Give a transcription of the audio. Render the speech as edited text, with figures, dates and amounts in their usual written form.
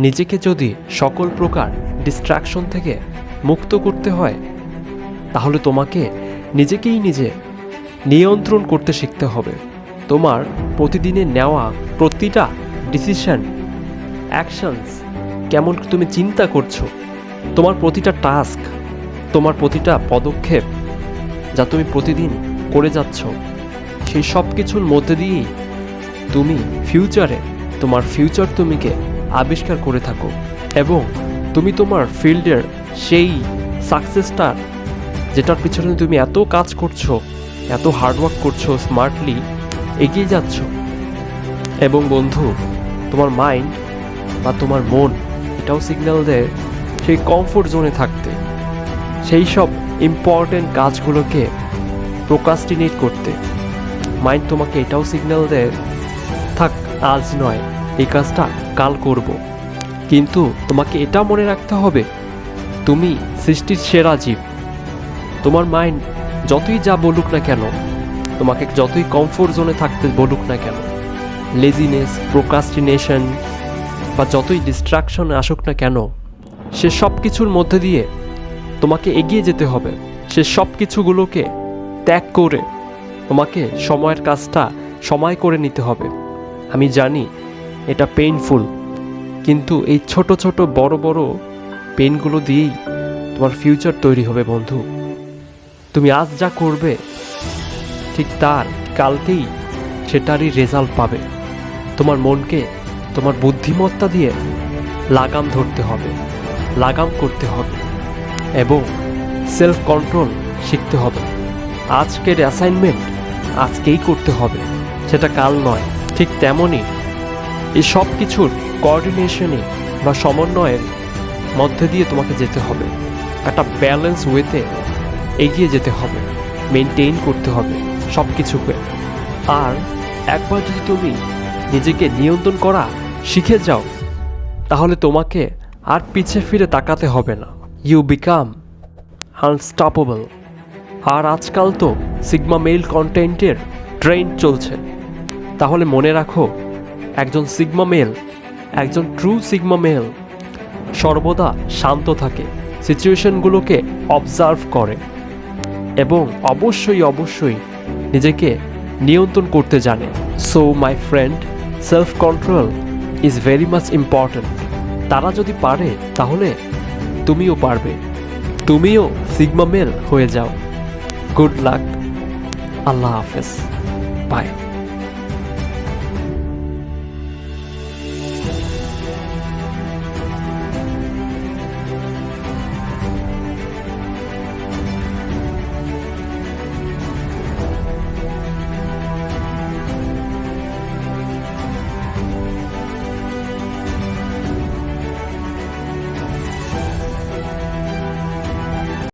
নিজেকে যদি সকল প্রকার ডিস্ট্রাকশন থেকে মুক্ত করতে হয়, তাহলে তোমাকে নিজেকেই নিজে নিয়ন্ত্রণ করতে শিখতে হবে। তোমার প্রতিদিনে নেওয়া প্রতিটা ডিসিশন, অ্যাকশনস, কেমন তুমি চিন্তা করছো, তোমার প্রতিটা টাস্ক, তোমার প্রতিটা পদক্ষেপ যা তুমি প্রতিদিন করে যাচ্ছ, সেই সব কিছুর মধ্যে দিয়েই তুমি ফিউচারে তোমার ফিউচার তুমিকে আবিষ্কার করে থাকো এবং তুমি তোমার ফিল্ডের সেই সাকসেসটা, যেটার পিছনে তুমি এত কাজ করছো, এত হার্ডওয়ার্ক করছো, স্মার্টলি এগিয়ে যাচ্ছ। এবং বন্ধু, তোমার মাইন্ড বা তোমার মন এটাও সিগন্যাল দেয় সেই কমফোর্ট জোনে থাকতে, সেই সব ইম্পর্টেন্ট কাজগুলোকে প্রোক্রাস্টিনেট করতে। মাইন্ড তোমাকে এটাও সিগন্যাল দেয়, থাক আজ নয়, এই কাজটা কাল করব। কিন্তু তোমাকে এটা মনে রাখতে হবে, তুমি সৃষ্টির সেরা জীব। তোমার মাইন্ড যতই যা বলুক না কেন, তোমাকে যতই কমফোর্ট জোনে থাকতে বলুক না কেন, লেজিনেস, প্রোক্রাস্টিনেশন বা যতই ডিস্ট্রাকশন আসুক না কেন, সে সব কিছুর মধ্যে দিয়ে তোমাকে এগিয়ে যেতে হবে। সে সব কিছুগুলোকে ত্যাগ করে তোমাকে সময়ের কাজটা সময় করে নিতে হবে। আমি জানি এটা পেইনফুল, কিন্তু এই ছোট ছোট বড় বড় পেইনগুলো দিয়েই তোমার ফিউচার তৈরি হবে বন্ধু। তুমি আজ যা করবে ঠিক তার কালকেই সেটারই রেজাল্ট পাবে। তোমার মনকে তোমার বুদ্ধিমত্তা দিয়ে লাগাম ধরতে হবে, লাগাম করতে হবে এবং সেলফ কন্ট্রোল শিখতে হবে। আজকের অ্যাসাইনমেন্ট আজকেই করতে হবে, সেটা কাল নয়। ঠিক তেমনই এই সব কিছুর কোঅর্ডিনেশনে বা সমন্বয়ের মধ্যে দিয়ে তোমাকে যেতে হবে, একটা ব্যালেন্স ওয়েতে এগিয়ে যেতে হবে, মেনটেন করতে হবে সব কিছুকে। আর একবার যদি তুমি নিজেকে নিয়ন্ত্রণ করা শিখে যাও, তাহলে তোমাকে আর পিছে ফিরে তাকাতে হবে না। You become unstoppable. আর আজকাল তো সিগমা মেল কন্টেন্টের ট্রেন্ড চলছে, তাহলে মনে রাখো, একজন সিগমা মেল, একজন ট্রু সিগমা মেল সর্বদা শান্ত থাকে, সিচুয়েশনগুলোকে অবজার্ভ করে এবং অবশ্যই অবশ্যই নিজেকে নিয়ন্ত্রণ করতে জানে। So my friend, self control is very much important. তারা যদি পারে, তাহলে তুমিও পারবে, তুমিও সিগমা মেল হয়ে যাও। গুড লাক, আল্লাহ হাফেজ, বাই।